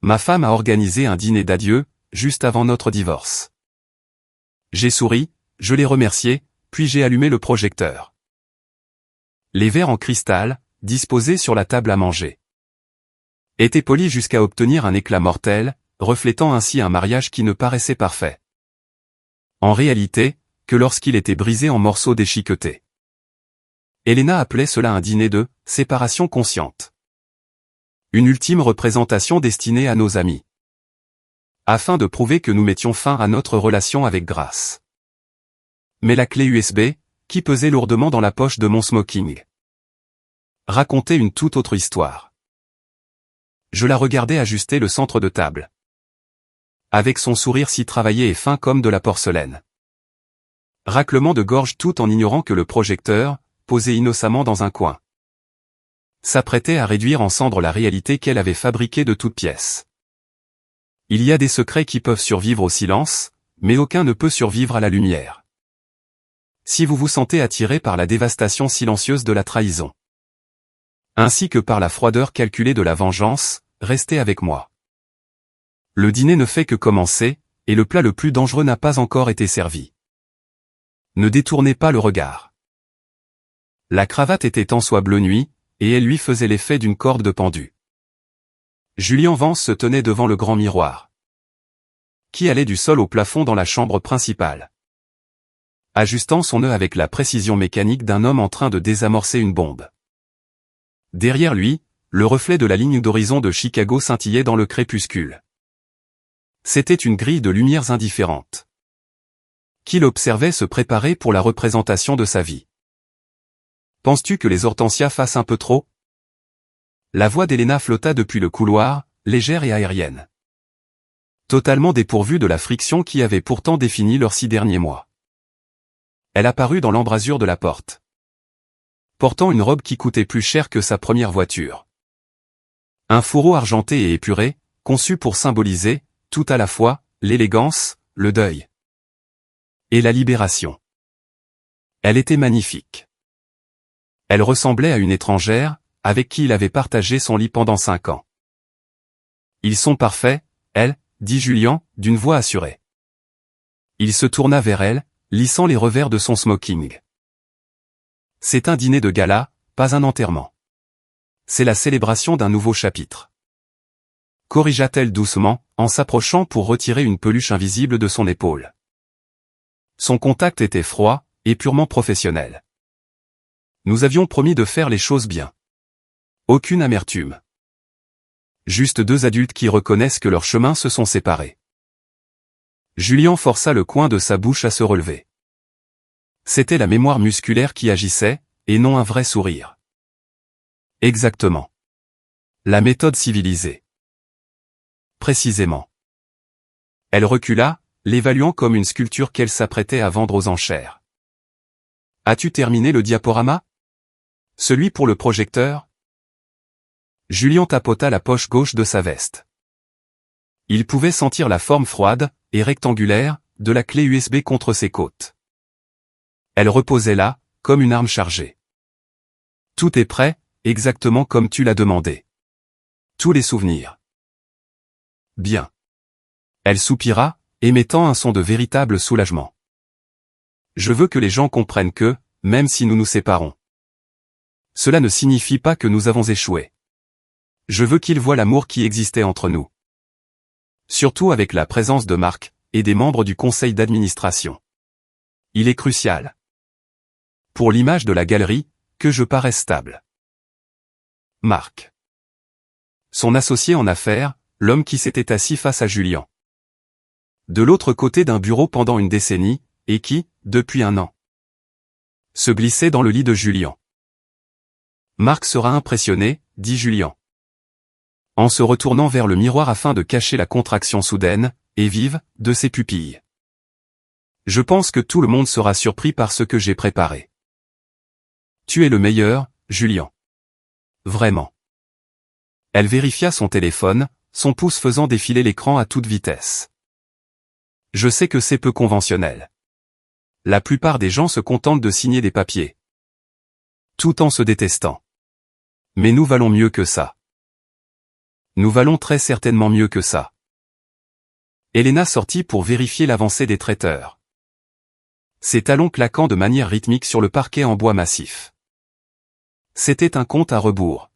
Ma femme a organisé un dîner d'adieu, juste avant notre divorce. J'ai souri, je l'ai remercié, puis j'ai allumé le projecteur. Les verres en cristal, disposés sur la table à manger, étaient polis jusqu'à obtenir un éclat mortel, reflétant ainsi un mariage qui ne paraissait parfait. En réalité, que lorsqu'il était brisé en morceaux déchiquetés. Elena appelait cela un dîner de séparation consciente. Une ultime représentation destinée à nos amis. Afin de prouver que nous mettions fin à notre relation avec grâce. Mais la clé USB, qui pesait lourdement dans la poche de mon smoking, racontait une toute autre histoire. Je la regardais ajuster le centre de table. Avec son sourire si travaillé et fin comme de la porcelaine. Raclement de gorge tout en ignorant que le projecteur, posé innocemment dans un coin, s'apprêtait à réduire en cendres la réalité qu'elle avait fabriquée de toutes pièces. Il y a des secrets qui peuvent survivre au silence, mais aucun ne peut survivre à la lumière. Si vous vous sentez attiré par la dévastation silencieuse de la trahison, ainsi que par la froideur calculée de la vengeance, restez avec moi. Le dîner ne fait que commencer, et le plat le plus dangereux n'a pas encore été servi. Ne détournez pas le regard. La cravate était en soie bleu nuit, et elle lui faisait l'effet d'une corde de pendu. Julian Vance se tenait devant le grand miroir, qui allait du sol au plafond dans la chambre principale, ajustant son nœud avec la précision mécanique d'un homme en train de désamorcer une bombe. Derrière lui, le reflet de la ligne d'horizon de Chicago scintillait dans le crépuscule. C'était une grille de lumières indifférentes, qu'il observait se préparer pour la représentation de sa vie. Penses-tu que les hortensias fassent un peu trop? La voix d'Elena flotta depuis le couloir, légère et aérienne. Totalement dépourvue de la friction qui avait pourtant défini leurs 6 derniers mois. Elle apparut dans l'embrasure de la porte, portant une robe qui coûtait plus cher que sa première voiture. Un fourreau argenté et épuré, conçu pour symboliser, tout à la fois, l'élégance, le deuil et la libération. Elle était magnifique. Elle ressemblait à une étrangère, avec qui il avait partagé son lit pendant 5 ans. Ils sont parfaits, elle, dit Julian, d'une voix assurée. Il se tourna vers elle, lissant les revers de son smoking. C'est un dîner de gala, pas un enterrement. C'est la célébration d'un nouveau chapitre. Corrigea-t-elle doucement, en s'approchant pour retirer une peluche invisible de son épaule. Son contact était froid, et purement professionnel. Nous avions promis de faire les choses bien. Aucune amertume. Juste 2 adultes qui reconnaissent que leurs chemins se sont séparés. Julian força le coin de sa bouche à se relever. C'était la mémoire musculaire qui agissait, et non un vrai sourire. Exactement. La méthode civilisée. Précisément. Elle recula, l'évaluant comme une sculpture qu'elle s'apprêtait à vendre aux enchères. As-tu terminé le diaporama? Celui pour le projecteur? Julian tapota la poche gauche de sa veste. Il pouvait sentir la forme froide, et rectangulaire, de la clé USB contre ses côtes. Elle reposait là, comme une arme chargée. Tout est prêt, exactement comme tu l'as demandé. Tous les souvenirs. Bien. Elle soupira, émettant un son de véritable soulagement. Je veux que les gens comprennent que, même si nous nous séparons, cela ne signifie pas que nous avons échoué. Je veux qu'ils voient l'amour qui existait entre nous. Surtout avec la présence de Marc, et des membres du conseil d'administration. Il est crucial. Pour l'image de la galerie, que je paraisse stable. Marc. Son associé en affaires, l'homme qui s'était assis face à Julian. De l'autre côté d'un bureau pendant une décennie, et qui, depuis 1 an, se glissait dans le lit de Julian. Marc sera impressionné, dit Julian, en se retournant vers le miroir afin de cacher la contraction soudaine, et vive, de ses pupilles. Je pense que tout le monde sera surpris par ce que j'ai préparé. Tu es le meilleur, Julian. Vraiment. Elle vérifia son téléphone, son pouce faisant défiler l'écran à toute vitesse. Je sais que c'est peu conventionnel. La plupart des gens se contentent de signer des papiers, tout en se détestant. Mais nous valons mieux que ça. Nous valons très certainement mieux que ça. Elena sortit pour vérifier l'avancée des traiteurs. Ses talons claquant de manière rythmique sur le parquet en bois massif. C'était un compte à rebours.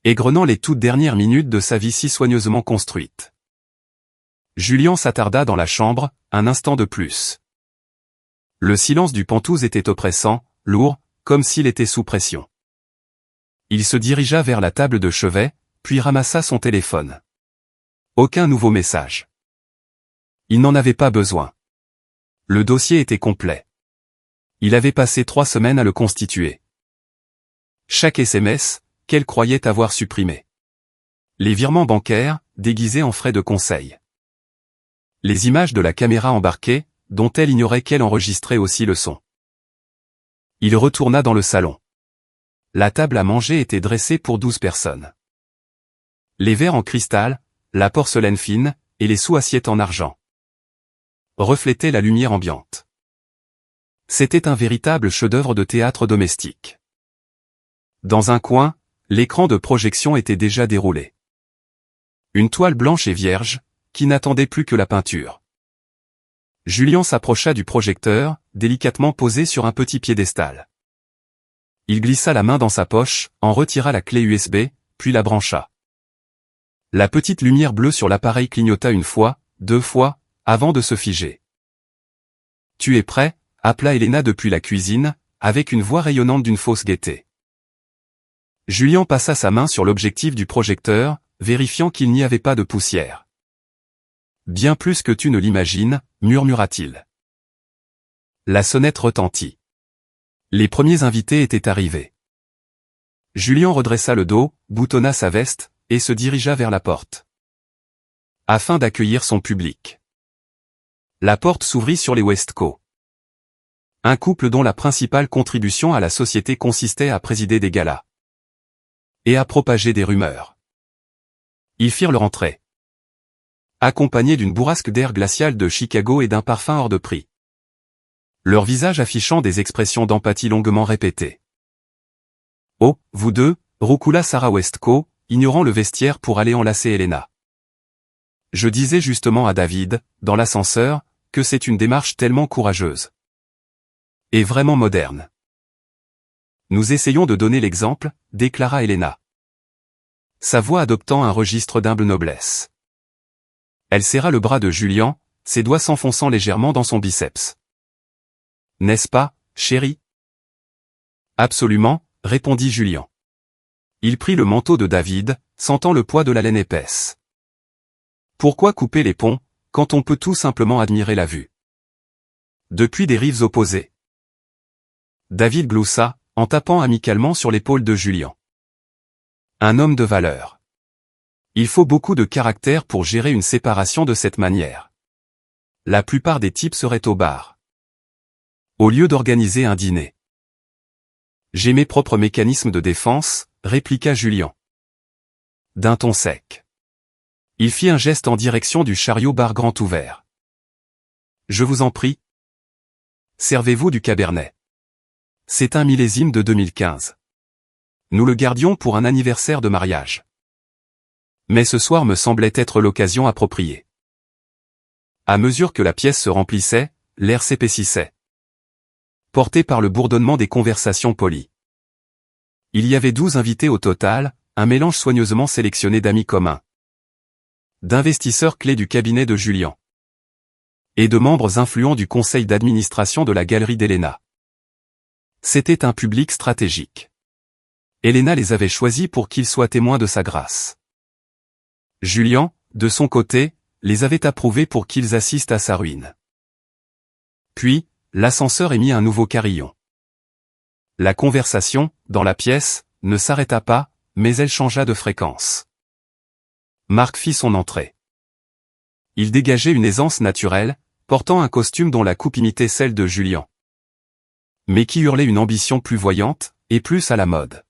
Égrenant les toutes dernières minutes de sa vie si soigneusement construite. Julien s'attarda dans la chambre, un instant de plus. Le silence du Penthouse était oppressant, lourd, comme s'il était sous pression. Il se dirigea vers la table de chevet, puis ramassa son téléphone. Aucun nouveau message. Il n'en avait pas besoin. Le dossier était complet. Il avait passé 3 semaines à le constituer. Chaque SMS, qu'elle croyait avoir supprimé. Les virements bancaires, déguisés en frais de conseil. Les images de la caméra embarquée, dont elle ignorait qu'elle enregistrait aussi le son. Il retourna dans le salon. La table à manger était dressée pour 12 personnes. Les verres en cristal, la porcelaine fine, et les sous-assiettes en argent reflétaient la lumière ambiante. C'était un véritable chef-d'œuvre de théâtre domestique. Dans un coin, l'écran de projection était déjà déroulé. Une toile blanche et vierge, qui n'attendait plus que la peinture. Julien s'approcha du projecteur, délicatement posé sur un petit piédestal. Il glissa la main dans sa poche, en retira la clé USB, puis la brancha. La petite lumière bleue sur l'appareil clignota 1 fois, 2 fois, avant de se figer. « Tu es prêt ?» appela Elena depuis la cuisine, avec une voix rayonnante d'une fausse gaieté. Julien passa sa main sur l'objectif du projecteur, vérifiant qu'il n'y avait pas de poussière. « Bien plus que tu ne l'imagines », murmura-t-il. La sonnette retentit. Les premiers invités étaient arrivés. Julien redressa le dos, boutonna sa veste, et se dirigea vers la porte. Afin d'accueillir son public. La porte s'ouvrit sur les Westco. Un couple dont la principale contribution à la société consistait à présider des galas. Et à propager des rumeurs. Ils firent leur entrée. Accompagnés d'une bourrasque d'air glacial de Chicago et d'un parfum hors de prix. Leur visage affichant des expressions d'empathie longuement répétées. « Oh, vous deux » roucoula Sarah Westco, ignorant le vestiaire pour aller enlacer Elena. « Je disais justement à David, dans l'ascenseur, que c'est une démarche tellement courageuse. Et vraiment moderne. Nous essayons de donner l'exemple, déclara Elena. Sa voix adoptant un registre d'humble noblesse. Elle serra le bras de Julien, ses doigts s'enfonçant légèrement dans son biceps. « N'est-ce pas, chérie ?» « Absolument, » répondit Julien. Il prit le manteau de David, sentant le poids de la laine épaisse. Pourquoi couper les ponts, quand on peut tout simplement admirer la vue? Depuis des rives opposées. David gloussa, en tapant amicalement sur l'épaule de Julien. Un homme de valeur. Il faut beaucoup de caractère pour gérer une séparation de cette manière. La plupart des types seraient au bar. Au lieu d'organiser un dîner. J'ai mes propres mécanismes de défense, répliqua Julien. D'un ton sec. Il fit un geste en direction du chariot-bar grand ouvert. Je vous en prie. Servez-vous du cabernet. C'est un millésime de 2015. Nous le gardions pour un anniversaire de mariage. Mais ce soir me semblait être l'occasion appropriée. À mesure que la pièce se remplissait, l'air s'épaississait. Porté par le bourdonnement des conversations polies. Il y avait 12 invités au total, un mélange soigneusement sélectionné d'amis communs. D'investisseurs clés du cabinet de Julien. Et de membres influents du conseil d'administration de la galerie d'Elena. C'était un public stratégique. Elena les avait choisis pour qu'ils soient témoins de sa grâce. Julien, de son côté, les avait approuvés pour qu'ils assistent à sa ruine. Puis, l'ascenseur émit un nouveau carillon. La conversation, dans la pièce, ne s'arrêta pas, mais elle changea de fréquence. Marc fit son entrée. Il dégageait une aisance naturelle, portant un costume dont la coupe imitait celle de Julien. Mais qui hurlait une ambition plus voyante, et plus à la mode.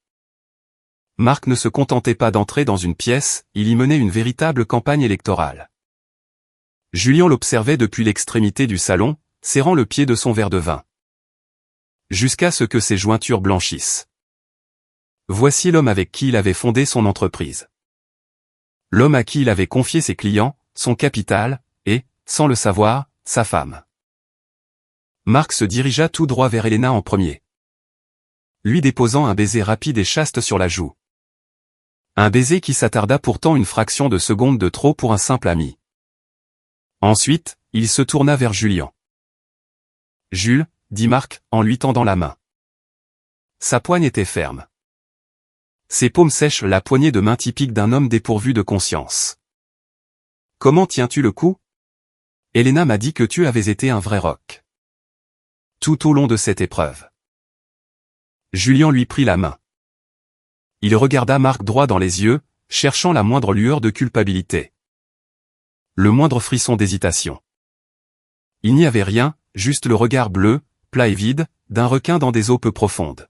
Marc ne se contentait pas d'entrer dans une pièce, il y menait une véritable campagne électorale. Julien l'observait depuis l'extrémité du salon, serrant le pied de son verre de vin. Jusqu'à ce que ses jointures blanchissent. Voici l'homme avec qui il avait fondé son entreprise. L'homme à qui il avait confié ses clients, son capital, et, sans le savoir, sa femme. Marc se dirigea tout droit vers Elena en premier, lui déposant un baiser rapide et chaste sur la joue. Un baiser qui s'attarda pourtant une fraction de seconde de trop pour un simple ami. Ensuite, il se tourna vers Julien. « Jules », dit Marc, en lui tendant la main. Sa poigne était ferme. Ses paumes sèches, la poignée de main typique d'un homme dépourvu de conscience. « Comment tiens-tu le coup ? Elena m'a dit que tu avais été un vrai roc. » Tout au long de cette épreuve. Julien lui prit la main. Il regarda Marc droit dans les yeux, cherchant la moindre lueur de culpabilité. Le moindre frisson d'hésitation. Il n'y avait rien, juste le regard bleu, plat et vide, d'un requin dans des eaux peu profondes.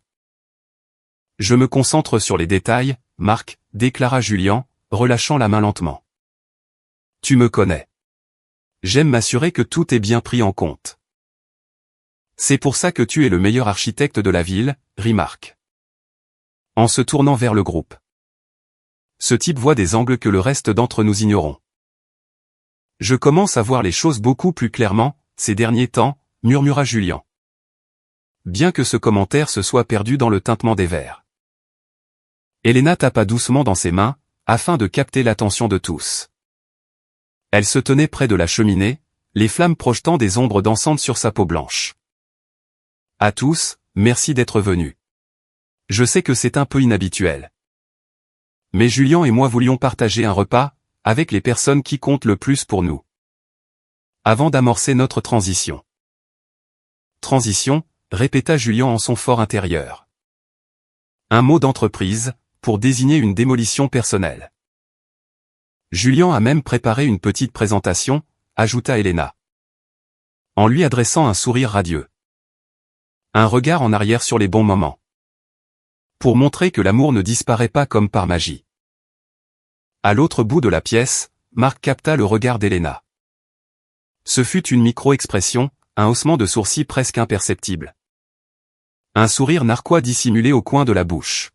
« Je me concentre sur les détails, Marc, » déclara Julien, relâchant la main lentement. « Tu me connais. J'aime m'assurer que tout est bien pris en compte. » C'est pour ça que tu es le meilleur architecte de la ville, rit Marc. En se tournant vers le groupe. Ce type voit des angles que le reste d'entre nous ignorons. Je commence à voir les choses beaucoup plus clairement, ces derniers temps, murmura Julien. Bien que ce commentaire se soit perdu dans le tintement des verres. Elena tapa doucement dans ses mains, afin de capter l'attention de tous. Elle se tenait près de la cheminée, les flammes projetant des ombres dansantes sur sa peau blanche. À tous, merci d'être venus. Je sais que c'est un peu inhabituel. Mais Julien et moi voulions partager un repas, avec les personnes qui comptent le plus pour nous. Avant d'amorcer notre transition. Transition, répéta Julien en son fort intérieur. Un mot d'entreprise, pour désigner une démolition personnelle. Julien a même préparé une petite présentation, ajouta Elena. En lui adressant un sourire radieux. Un regard en arrière sur les bons moments. Pour montrer que l'amour ne disparaît pas comme par magie. À l'autre bout de la pièce, Marc capta le regard d'Elena. Ce fut une micro-expression, un haussement de sourcils presque imperceptible. Un sourire narquois dissimulé au coin de la bouche.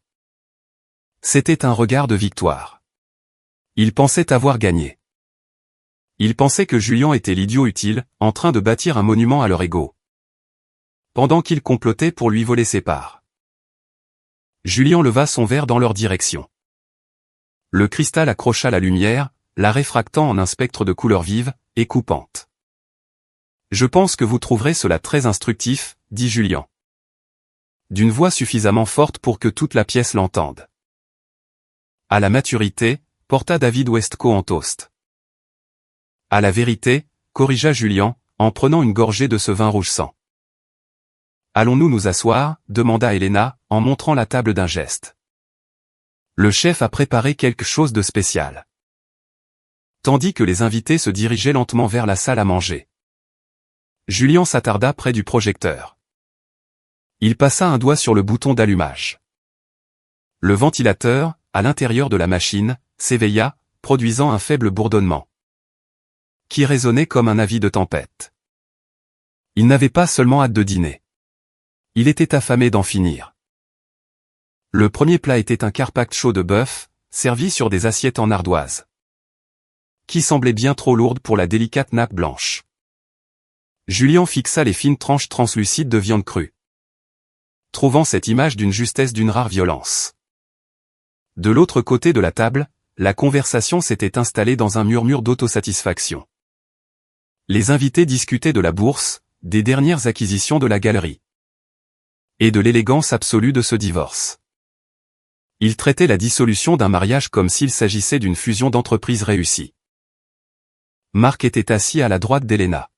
C'était un regard de victoire. Il pensait avoir gagné. Il pensait que Julien était l'idiot utile, en train de bâtir un monument à leur ego. Pendant qu'il complotait pour lui voler ses parts. Julien leva son verre dans leur direction. Le cristal accrocha la lumière, la réfractant en un spectre de couleurs vives et coupantes. « Je pense que vous trouverez cela très instructif, » dit Julien. D'une voix suffisamment forte pour que toute la pièce l'entende. À la maturité, porta David Westcott en toast. À la vérité, corrigea Julien, en prenant une gorgée de ce vin rouge sang. Allons-nous nous asseoir, demanda Elena, en montrant la table d'un geste. Le chef a préparé quelque chose de spécial. Tandis que les invités se dirigeaient lentement vers la salle à manger. Julien s'attarda près du projecteur. Il passa un doigt sur le bouton d'allumage. Le ventilateur, à l'intérieur de la machine, s'éveilla, produisant un faible bourdonnement. Qui résonnait comme un avis de tempête. Il n'avait pas seulement hâte de dîner. Il était affamé d'en finir. Le premier plat était un carpaccio de bœuf, servi sur des assiettes en ardoise. Qui semblait bien trop lourde pour la délicate nappe blanche. Julien fixa les fines tranches translucides de viande crue. Trouvant cette image d'une justesse d'une rare violence. De l'autre côté de la table, la conversation s'était installée dans un murmure d'autosatisfaction. Les invités discutaient de la bourse, des dernières acquisitions de la galerie. Et de l'élégance absolue de ce divorce. Ils traitaient la dissolution d'un mariage comme s'il s'agissait d'une fusion d'entreprises réussie. Marc était assis à la droite d'Elena.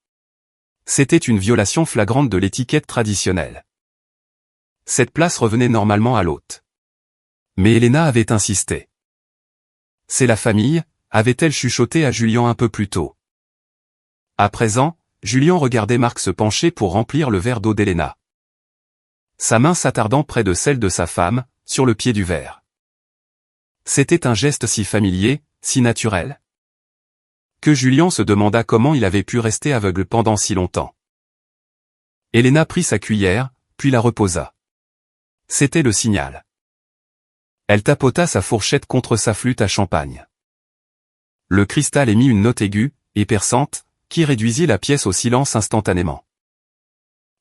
C'était une violation flagrante de l'étiquette traditionnelle. Cette place revenait normalement à l'hôte. Mais Elena avait insisté. C'est la famille, avait-elle chuchoté à Julien un peu plus tôt. À présent, Julien regardait Marc se pencher pour remplir le verre d'eau d'Elena. Sa main s'attardant près de celle de sa femme, sur le pied du verre. C'était un geste si familier, si naturel. Que Julien se demanda comment il avait pu rester aveugle pendant si longtemps. Elena prit sa cuillère, puis la reposa. C'était le signal. Elle tapota sa fourchette contre sa flûte à champagne. Le cristal émit une note aiguë et perçante, qui réduisit la pièce au silence instantanément.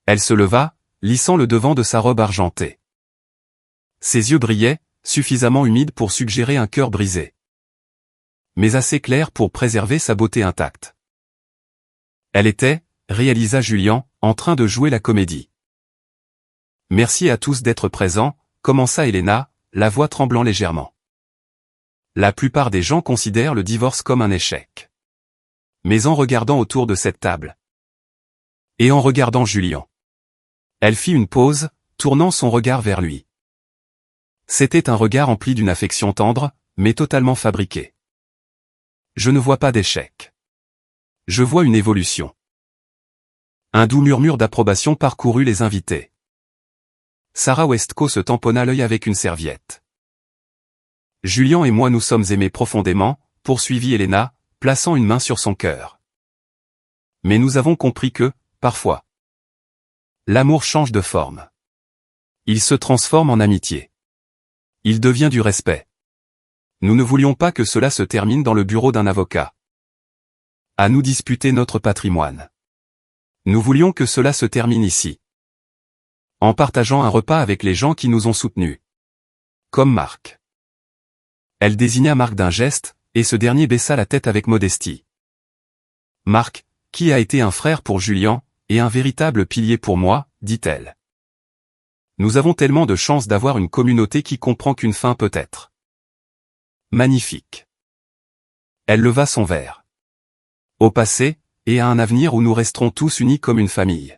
Elle se leva, lissant le devant de sa robe argentée. Ses yeux brillaient, suffisamment humides pour suggérer un cœur brisé, mais assez clair pour préserver sa beauté intacte. Elle était, réalisa Julian, en train de jouer la comédie. Merci à tous d'être présents, commença Elena, la voix tremblant légèrement. La plupart des gens considèrent le divorce comme un échec. Mais en regardant autour de cette table, et en regardant Julian, elle fit une pause, tournant son regard vers lui. C'était un regard empli d'une affection tendre, mais totalement fabriquée. Je ne vois pas d'échec. Je vois une évolution. Un doux murmure d'approbation parcourut les invités. Sarah Westco se tamponna l'œil avec une serviette. Julian et moi nous sommes aimés profondément, poursuivit Elena, plaçant une main sur son cœur. Mais nous avons compris que, parfois, l'amour change de forme. Il se transforme en amitié. Il devient du respect. Nous ne voulions pas que cela se termine dans le bureau d'un avocat. À nous disputer notre patrimoine. Nous voulions que cela se termine ici. En partageant un repas avec les gens qui nous ont soutenus. Comme Marc. Elle désigna Marc d'un geste, et ce dernier baissa la tête avec modestie. Marc, qui a été un frère pour Julian, et un véritable pilier pour moi, dit-elle. Nous avons tellement de chance d'avoir une communauté qui comprend qu'une fin peut être magnifique. Elle leva son verre. Au passé, et à un avenir où nous resterons tous unis comme une famille.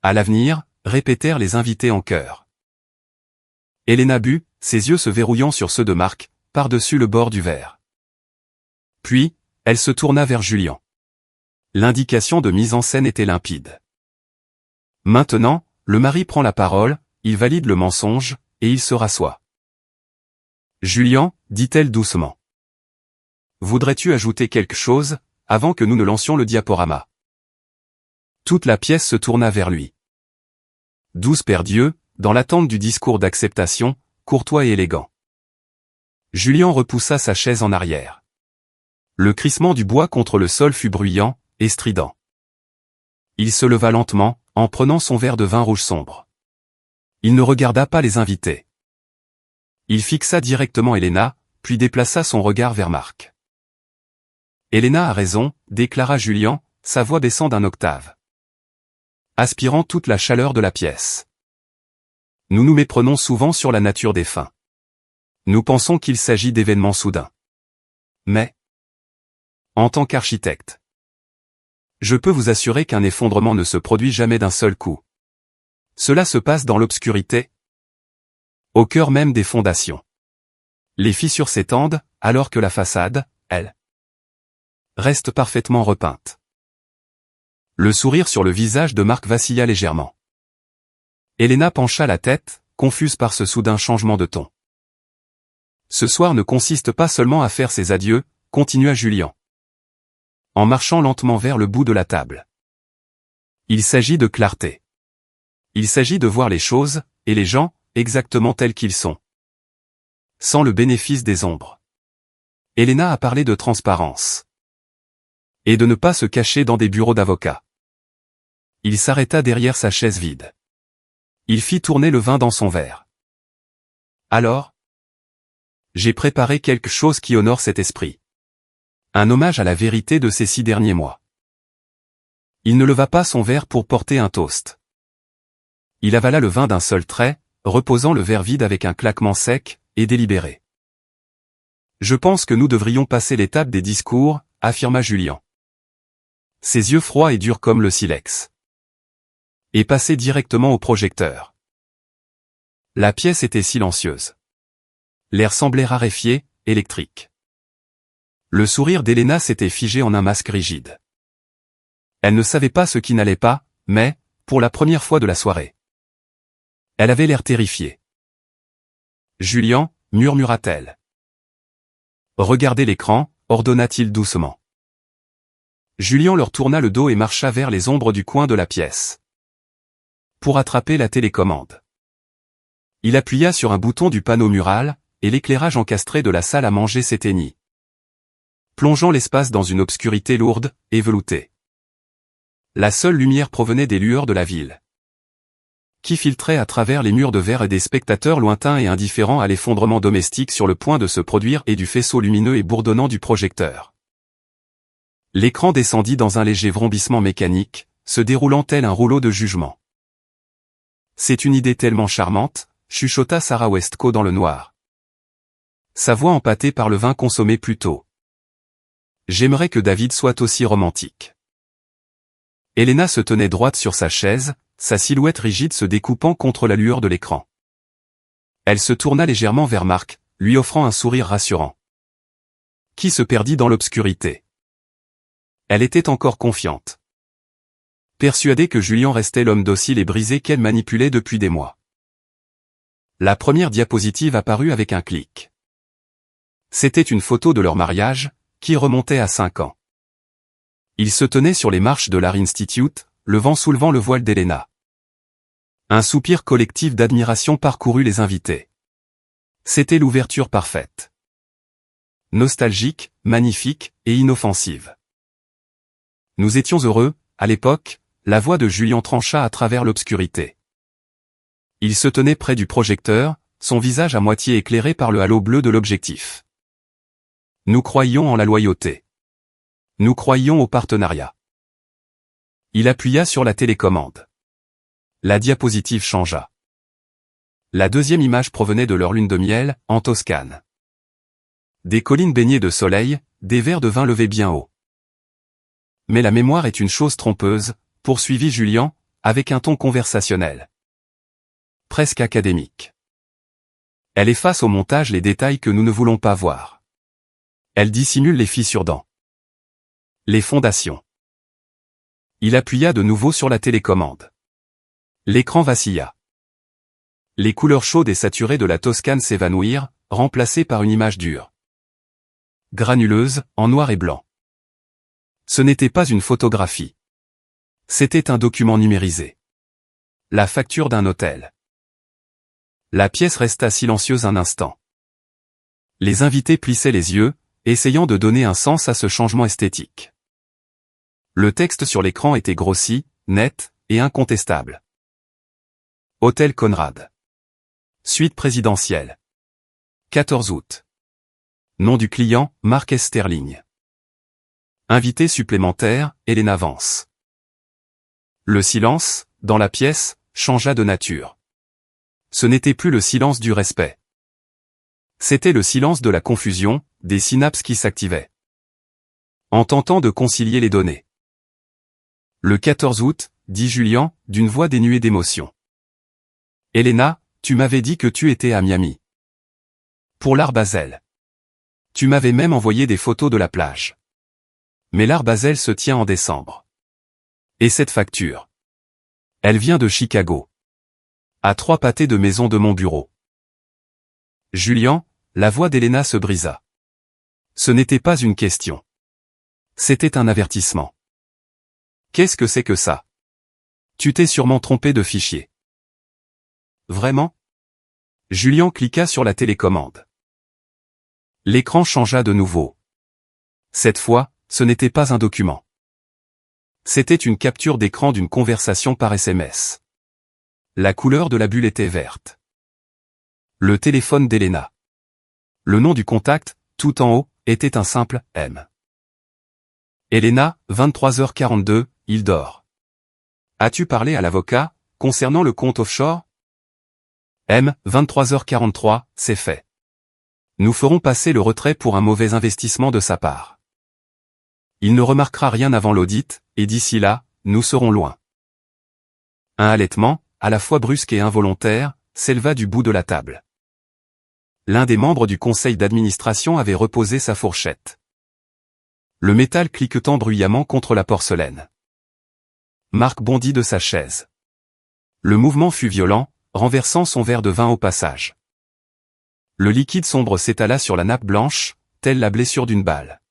À l'avenir, répétèrent les invités en chœur. Elena but, ses yeux se verrouillant sur ceux de Marc, par-dessus le bord du verre. Puis, elle se tourna vers Julian. L'indication de mise en scène était limpide. Maintenant, le mari prend la parole, il valide le mensonge, et il se rassoit. Julian, dit-elle doucement. Voudrais-tu ajouter quelque chose, avant que nous ne lancions le diaporama? Toute la pièce se tourna vers lui. Douce Père Dieu, dans l'attente du discours d'acceptation, courtois et élégant. Julian repoussa sa chaise en arrière. Le crissement du bois contre le sol fut bruyant et strident. Il se leva lentement, en prenant son verre de vin rouge sombre. Il ne regarda pas les invités. Il fixa directement Elena, puis déplaça son regard vers Marc. Elena a raison, déclara Julian, sa voix baissant d'un octave. Aspirant toute la chaleur de la pièce. Nous nous méprenons souvent sur la nature des fins. Nous pensons qu'il s'agit d'événements soudains. Mais, en tant qu'architecte, je peux vous assurer qu'un effondrement ne se produit jamais d'un seul coup. Cela se passe dans l'obscurité, au cœur même des fondations. Les fissures s'étendent, alors que la façade, elle, reste parfaitement repeinte. Le sourire sur le visage de Marc vacilla légèrement. Elena pencha la tête, confuse par ce soudain changement de ton. Ce soir ne consiste pas seulement à faire ses adieux, continua Julian. En marchant lentement vers le bout de la table. Il s'agit de clarté. Il s'agit de voir les choses, et les gens, exactement tels qu'ils sont. Sans le bénéfice des ombres. Elena a parlé de transparence. Et de ne pas se cacher dans des bureaux d'avocats. Il s'arrêta derrière sa chaise vide. Il fit tourner le vin dans son verre. Alors, j'ai préparé quelque chose qui honore cet esprit. Un hommage à la vérité de ces 6 derniers mois. Il ne leva pas son verre pour porter un toast. Il avala le vin d'un seul trait, reposant le verre vide avec un claquement sec et délibéré. Je pense que nous devrions passer l'étape des discours, affirma Julian. Ses yeux froids et durs comme le silex. Et passer directement au projecteur. La pièce était silencieuse. L'air semblait raréfié, électrique. Le sourire d'Elena s'était figé en un masque rigide. Elle ne savait pas ce qui n'allait pas, mais, pour la première fois de la soirée, elle avait l'air terrifiée. Julian, murmura-t-elle. Regardez l'écran, ordonna-t-il doucement. Julian leur tourna le dos et marcha vers les ombres du coin de la pièce. Pour attraper la télécommande. Il appuya sur un bouton du panneau mural, et l'éclairage encastré de la salle à manger s'éteignit. plongeant l'espace dans une obscurité lourde et veloutée. La seule lumière provenait des lueurs de la ville, qui filtraient à travers les murs de verre et des spectateurs lointains et indifférents à l'effondrement domestique sur le point de se produire et du faisceau lumineux et bourdonnant du projecteur. L'écran descendit dans un léger vrombissement mécanique, se déroulant tel un rouleau de jugement. C'est une idée tellement charmante, chuchota Sarah Westcott dans le noir. Sa voix empâtée par le vin consommé plus tôt. J'aimerais que David soit aussi romantique. Elena se tenait droite sur sa chaise, sa silhouette rigide se découpant contre la lueur de l'écran. Elle se tourna légèrement vers Marc, lui offrant un sourire rassurant. Qui se perdit dans l'obscurité. Elle était encore confiante. Persuadée que Julien restait l'homme docile et brisé qu'elle manipulait depuis des mois. La première diapositive apparut avec un clic. C'était une photo de leur mariage, qui remontait à 5 ans. Ils se tenaient sur les marches de l'Art Institute, le vent soulevant le voile d'Elena. Un soupir collectif d'admiration parcourut les invités. C'était l'ouverture parfaite. Nostalgique, magnifique et inoffensive. Nous étions heureux, à l'époque, la voix de Julien trancha à travers l'obscurité. Il se tenait près du projecteur, son visage à moitié éclairé par le halo bleu de l'objectif. Nous croyions en la loyauté. Nous croyions au partenariat. Il appuya sur la télécommande. La diapositive changea. La deuxième image provenait de leur lune de miel, en Toscane. Des collines baignées de soleil, des verres de vin levés bien haut. Mais la mémoire est une chose trompeuse, poursuivit Julien, avec un ton conversationnel. Presque académique. Elle efface au montage les détails que nous ne voulons pas voir. Elle dissimule les fissures dents. Les fondations. Il appuya de nouveau sur la télécommande. L'écran vacilla. Les couleurs chaudes et saturées de la Toscane s'évanouirent, remplacées par une image dure. Granuleuse, en noir et blanc. Ce n'était pas une photographie. C'était un document numérisé. La facture d'un hôtel. La pièce resta silencieuse un instant. Les invités plissaient les yeux, essayant de donner un sens à ce changement esthétique. Le texte sur l'écran était grossi, net, et incontestable. Hôtel Conrad. Suite présidentielle. 14 août. Nom du client, Mark S. Sterling. Invité supplémentaire, Elena Vance. Le silence, dans la pièce, changea de nature. Ce n'était plus le silence du respect. C'était le silence de la confusion, des synapses qui s'activaient. En tentant de concilier les données. Le 14 août, dit Julien, d'une voix dénuée d'émotion. Elena, tu m'avais dit que tu étais à Miami. Pour l'Art Basel. Tu m'avais même envoyé des photos de la plage. Mais l'Art Basel se tient en décembre. Et cette facture? Elle vient de Chicago. À 3 pâtés de maison de mon bureau. Julien, la voix d'Elena se brisa. Ce n'était pas une question. C'était un avertissement. Qu'est-ce que c'est que ça? Tu t'es sûrement trompé de fichier. Vraiment? Julien cliqua sur la télécommande. L'écran changea de nouveau. Cette fois, ce n'était pas un document. C'était une capture d'écran d'une conversation par SMS. La couleur de la bulle était verte. Le téléphone d'Elena. Le nom du contact, tout en haut, était un simple « M ». Elena, 23h42, il dort. As-tu parlé à l'avocat, concernant le compte offshore? M, 23h43, c'est fait. Nous ferons passer le retrait pour un mauvais investissement de sa part. Il ne remarquera rien avant l'audit, et d'ici là, nous serons loin. Un halètement, à la fois brusque et involontaire, s'éleva du bout de la table. L'un des membres du conseil d'administration avait reposé sa fourchette. Le métal cliquetant bruyamment contre la porcelaine. Marc bondit de sa chaise. Le mouvement fut violent, renversant son verre de vin au passage. Le liquide sombre s'étala sur la nappe blanche, telle la blessure d'une balle.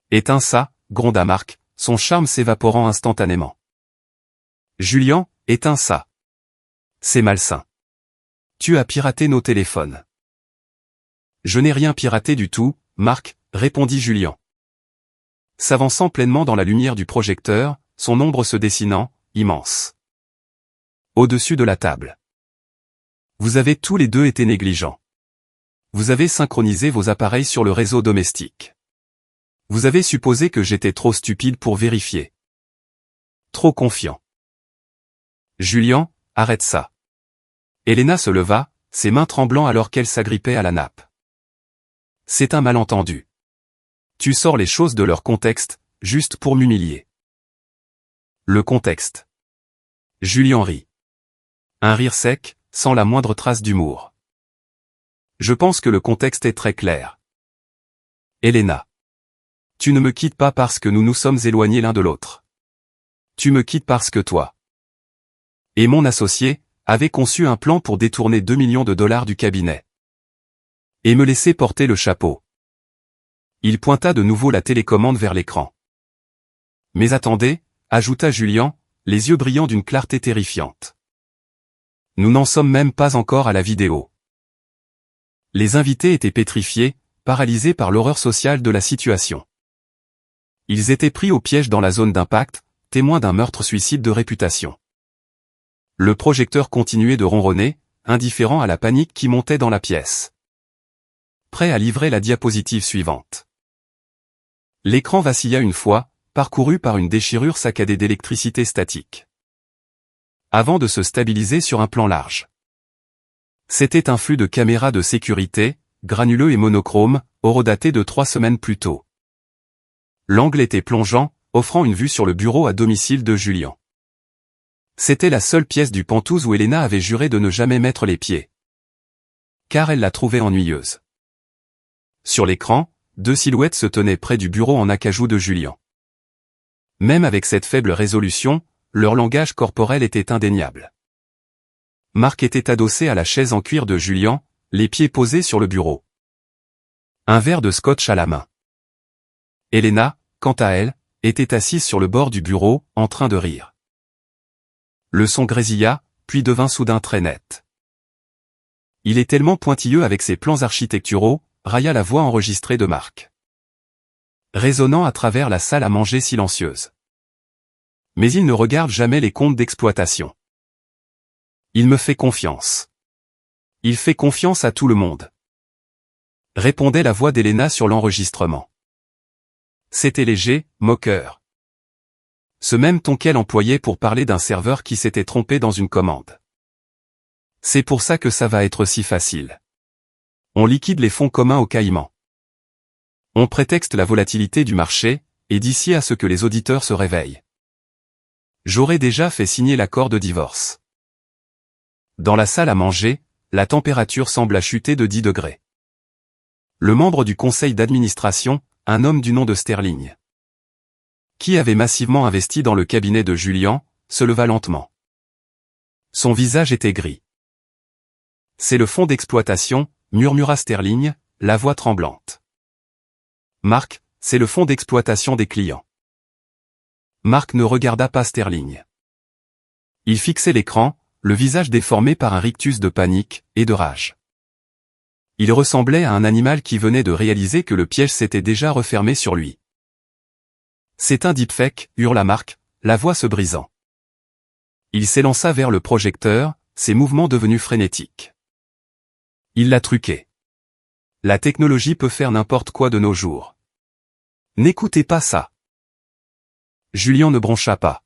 Éteins ça, gronda Marc, son charme s'évaporant instantanément. Julien, éteins ça. C'est malsain. Tu as piraté nos téléphones. Je n'ai rien piraté du tout, Marc, répondit Julien. S'avançant pleinement dans la lumière du projecteur, son ombre se dessinant, immense. Au-dessus de la table. Vous avez tous les deux été négligents. Vous avez synchronisé vos appareils sur le réseau domestique. Vous avez supposé que j'étais trop stupide pour vérifier. Trop confiant. Julien, arrête ça. Elena se leva, ses mains tremblant alors qu'elle s'agrippait à la nappe. C'est un malentendu. Tu sors les choses de leur contexte, juste pour m'humilier. Le contexte. Julien rit. Un rire sec, sans la moindre trace d'humour. Je pense que le contexte est très clair. Elena. Tu ne me quittes pas parce que nous nous sommes éloignés l'un de l'autre. Tu me quittes parce que toi et mon associé avaient conçu un plan pour détourner 2 millions de dollars du cabinet. Et me laisser porter le chapeau. Il pointa de nouveau la télécommande vers l'écran. Mais attendez, ajouta Julien, les yeux brillants d'une clarté terrifiante. Nous n'en sommes même pas encore à la vidéo. Les invités étaient pétrifiés, paralysés par l'horreur sociale de la situation. Ils étaient pris au piège dans la zone d'impact, témoins d'un meurtre-suicide de réputation. Le projecteur continuait de ronronner, indifférent à la panique qui montait dans la pièce. Prêt à livrer la diapositive suivante. L'écran vacilla une fois, parcouru par une déchirure saccadée d'électricité statique. Avant de se stabiliser sur un plan large. C'était un flux de caméras de sécurité, granuleux et monochrome, horodaté de 3 semaines plus tôt. L'angle était plongeant, offrant une vue sur le bureau à domicile de Julien. C'était la seule pièce du Penthouse où Elena avait juré de ne jamais mettre les pieds. Car elle la trouvait ennuyeuse. Sur l'écran, 2 silhouettes se tenaient près du bureau en acajou de Julien. Même avec cette faible résolution, leur langage corporel était indéniable. Marc était adossé à la chaise en cuir de Julien, les pieds posés sur le bureau. Un verre de scotch à la main. Elena, quant à elle, était assise sur le bord du bureau, en train de rire. Le son grésilla, puis devint soudain très net. Il est tellement pointilleux avec ses plans architecturaux, railla la voix enregistrée de Marc. Résonnant à travers la salle à manger silencieuse. Mais il ne regarde jamais les comptes d'exploitation. Il me fait confiance. Il fait confiance à tout le monde. Répondait la voix d'Elena sur l'enregistrement. C'était léger, moqueur. Ce même ton qu'elle employait pour parler d'un serveur qui s'était trompé dans une commande. C'est pour ça que ça va être si facile. On liquide les fonds communs au Caïman. On prétexte la volatilité du marché, et d'ici à ce que les auditeurs se réveillent. J'aurais déjà fait signer l'accord de divorce. Dans la salle à manger, la température sembla chuter de 10 degrés. Le membre du conseil d'administration, un homme du nom de Sterling, qui avait massivement investi dans le cabinet de Julien, se leva lentement. Son visage était gris. C'est le fonds d'exploitation, murmura Sterling, la voix tremblante. Marc, c'est le fonds d'exploitation des clients. Marc ne regarda pas Sterling. Il fixait l'écran, le visage déformé par un rictus de panique et de rage. Il ressemblait à un animal qui venait de réaliser que le piège s'était déjà refermé sur lui. C'est un deepfake, hurla Marc, la voix se brisant. Il s'élança vers le projecteur, ses mouvements devenus frénétiques. Il l'a truqué. La technologie peut faire n'importe quoi de nos jours. N'écoutez pas ça. Julien ne broncha pas.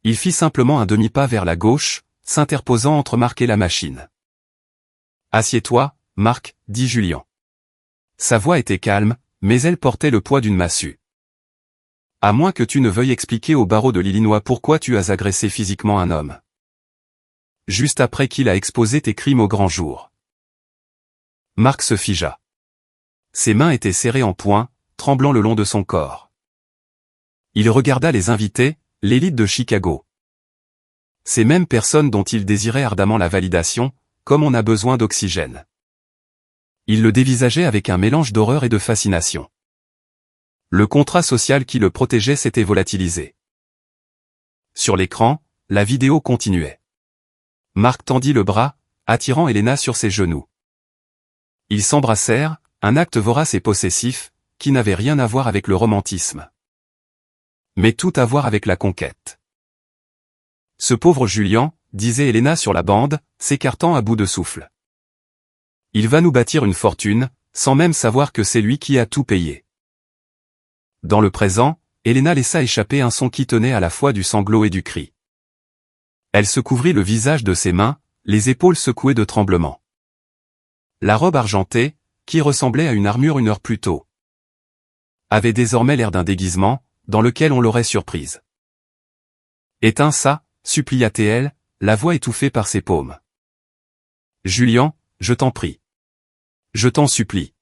Il fit simplement un demi-pas vers la gauche, s'interposant entre Marc et la machine. Assieds-toi, Marc, dit Julien. Sa voix était calme, mais elle portait le poids d'une massue. À moins que tu ne veuilles expliquer au barreau de l'Illinois pourquoi tu as agressé physiquement un homme. Juste après qu'il a exposé tes crimes au grand jour. Marc se figea. Ses mains étaient serrées en poing, tremblant le long de son corps. Il regarda les invités, l'élite de Chicago. Ces mêmes personnes dont il désirait ardemment la validation, comme on a besoin d'oxygène. Il le dévisageait avec un mélange d'horreur et de fascination. Le contrat social qui le protégeait s'était volatilisé. Sur l'écran, la vidéo continuait. Marc tendit le bras, attirant Elena sur ses genoux. Ils s'embrassèrent, un acte vorace et possessif, qui n'avait rien à voir avec le romantisme. Mais tout à voir avec la conquête. Ce pauvre Julian, disait Elena sur la bande, s'écartant à bout de souffle. Il va nous bâtir une fortune, sans même savoir que c'est lui qui a tout payé. Dans le présent, Elena laissa échapper un son qui tenait à la fois du sanglot et du cri. Elle se couvrit le visage de ses mains, les épaules secouées de tremblements. La robe argentée, qui ressemblait à une armure une heure plus tôt, avait désormais l'air d'un déguisement, dans lequel on l'aurait surprise. Éteins ça, supplia-t-elle, la voix étouffée par ses paumes. Julian, je t'en prie. Je t'en supplie.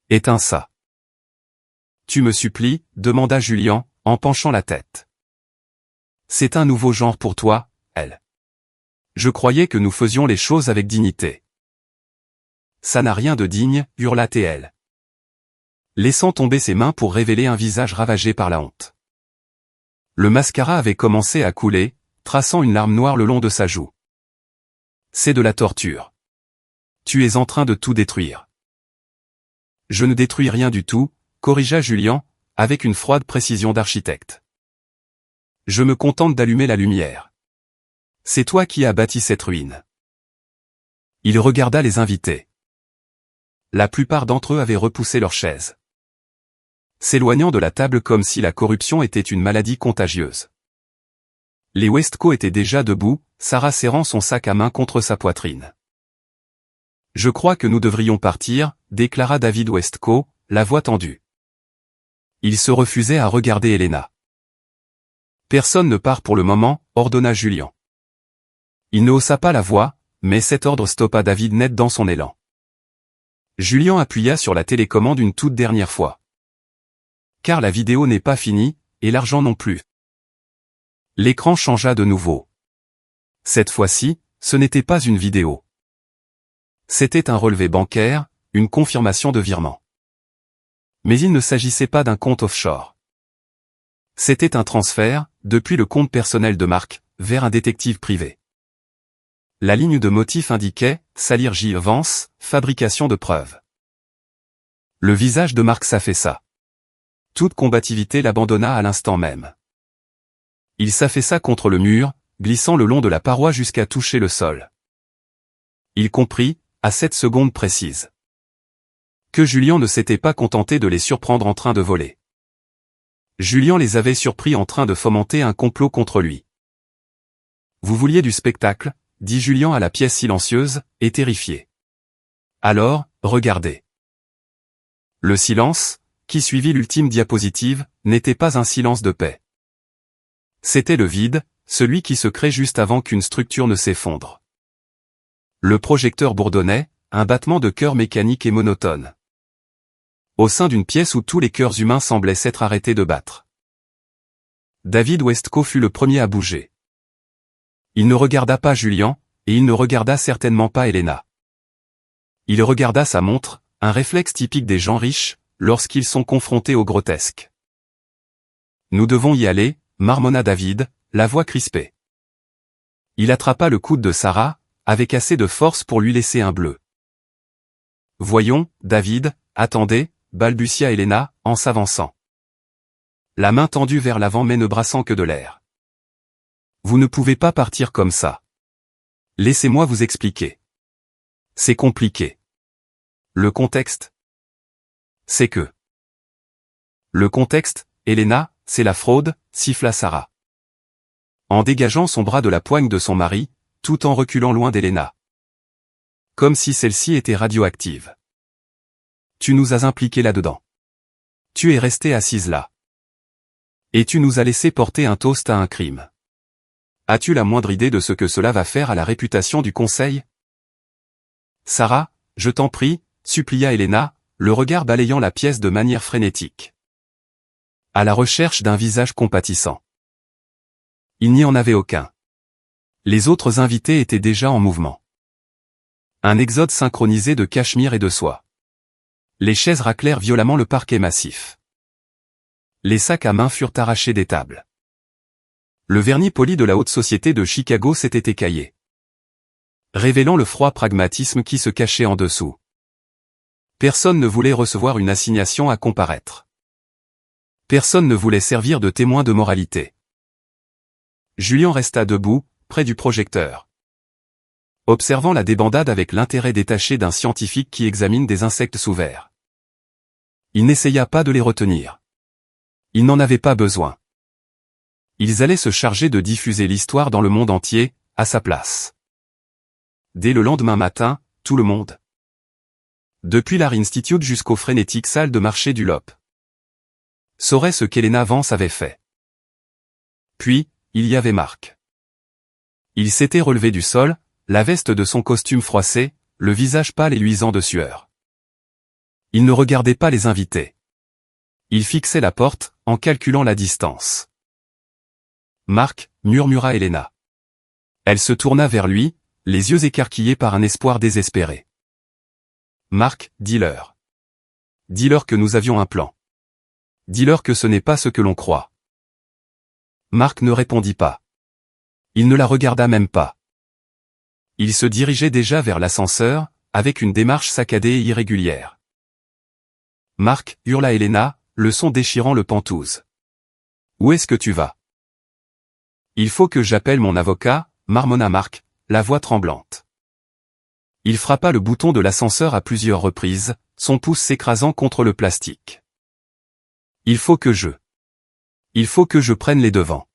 Éteins ça. Tu me supplies, demanda Julian, en penchant la tête. C'est un nouveau genre pour toi, elle. Je croyais que nous faisions les choses avec dignité. Ça n'a rien de digne, hurla-t-elle, laissant tomber ses mains pour révéler un visage ravagé par la honte. Le mascara avait commencé à couler, traçant une larme noire le long de sa joue. C'est de la torture. Tu es en train de tout détruire. Je ne détruis rien du tout, corrigea Julian, avec une froide précision d'architecte. Je me contente d'allumer la lumière. C'est toi qui as bâti cette ruine. Il regarda les invités. La plupart d'entre eux avaient repoussé leurs chaises, s'éloignant de la table comme si la corruption était une maladie contagieuse. Les Westco étaient déjà debout, Sarah serrant son sac à main contre sa poitrine. Je crois que nous devrions partir, déclara David Westco, la voix tendue. Il se refusait à regarder Elena. Personne ne part pour le moment, ordonna Julian. Il ne haussa pas la voix, mais cet ordre stoppa David net dans son élan. Julian appuya sur la télécommande une toute dernière fois. Car la vidéo n'est pas finie, et l'argent non plus. L'écran changea de nouveau. Cette fois-ci, ce n'était pas une vidéo. C'était un relevé bancaire, une confirmation de virement. Mais il ne s'agissait pas d'un compte offshore. C'était un transfert, depuis le compte personnel de Mark, vers un détective privé. La ligne de motif indiquait « Salir J. Vance, fabrication de preuves ». Le visage de Mark s'affaissa. Toute combativité l'abandonna à l'instant même. Il s'affaissa contre le mur, glissant le long de la paroi jusqu'à toucher le sol. Il comprit, à cette seconde précise, que Julian ne s'était pas contenté de les surprendre en train de voler. Julian les avait surpris en train de fomenter un complot contre lui. Vous vouliez du spectacle, dit Julian à la pièce silencieuse, et terrifié. Alors, regardez. Le silence, qui suivit l'ultime diapositive, n'était pas un silence de paix. C'était le vide, celui qui se crée juste avant qu'une structure ne s'effondre. Le projecteur bourdonnait, un battement de cœur mécanique et monotone. Au sein d'une pièce où tous les cœurs humains semblaient s'être arrêtés de battre. David Westco fut le premier à bouger. Il ne regarda pas Julian, et il ne regarda certainement pas Elena. Il regarda sa montre, un réflexe typique des gens riches, lorsqu'ils sont confrontés au grotesque. Nous devons y aller, marmonna David, la voix crispée. Il attrapa le coude de Sarah, avec assez de force pour lui laisser un bleu. Voyons, David, attendez, balbutia Elena, en s'avançant. La main tendue vers l'avant mais ne brassant que de l'air. Vous ne pouvez pas partir comme ça. Laissez-moi vous expliquer. C'est compliqué. Le contexte? C'est que. Le contexte, Elena, c'est la fraude, siffla Sarah. En dégageant son bras de la poigne de son mari, tout en reculant loin d'Elena. Comme si celle-ci était radioactive. Tu nous as impliqués là-dedans. Tu es restée assise là. Et tu nous as laissé porter un toast à un crime. As-tu la moindre idée de ce que cela va faire à la réputation du Conseil? Sarah, je t'en prie, supplia Elena, le regard balayant la pièce de manière frénétique. À la recherche d'un visage compatissant. Il n'y en avait aucun. Les autres invités étaient déjà en mouvement. Un exode synchronisé de cachemire et de soie. Les chaises raclèrent violemment le parquet massif. Les sacs à main furent arrachés des tables. Le vernis poli de la haute société de Chicago s'était écaillé, révélant le froid pragmatisme qui se cachait en dessous. Personne ne voulait recevoir une assignation à comparaître. Personne ne voulait servir de témoin de moralité. Julien resta debout, près du projecteur, observant la débandade avec l'intérêt détaché d'un scientifique qui examine des insectes sous verre. Il n'essaya pas de les retenir. Il n'en avait pas besoin. Ils allaient se charger de diffuser l'histoire dans le monde entier, à sa place. Dès le lendemain matin, tout le monde, depuis l'Art Institute jusqu'aux frénétiques salles de marché du LOP, saurait ce qu'Helena Vance avait fait. Puis, il y avait Marc. Il s'était relevé du sol, la veste de son costume froissé, le visage pâle et luisant de sueur. Il ne regardait pas les invités. Il fixait la porte, en calculant la distance. Marc, murmura Helena. Elle se tourna vers lui, les yeux écarquillés par un espoir désespéré. Marc, dis-leur. Dis-leur que nous avions un plan. Dis-leur que ce n'est pas ce que l'on croit. Marc ne répondit pas. Il ne la regarda même pas. Il se dirigeait déjà vers l'ascenseur, avec une démarche saccadée et irrégulière. Marc, hurla Helena, le son déchirant le pantouse. Où est-ce que tu vas? Il faut que j'appelle mon avocat, marmonna Marc, la voix tremblante. Il frappa le bouton de l'ascenseur à plusieurs reprises, son pouce s'écrasant contre le plastique. Il faut que je prenne les devants.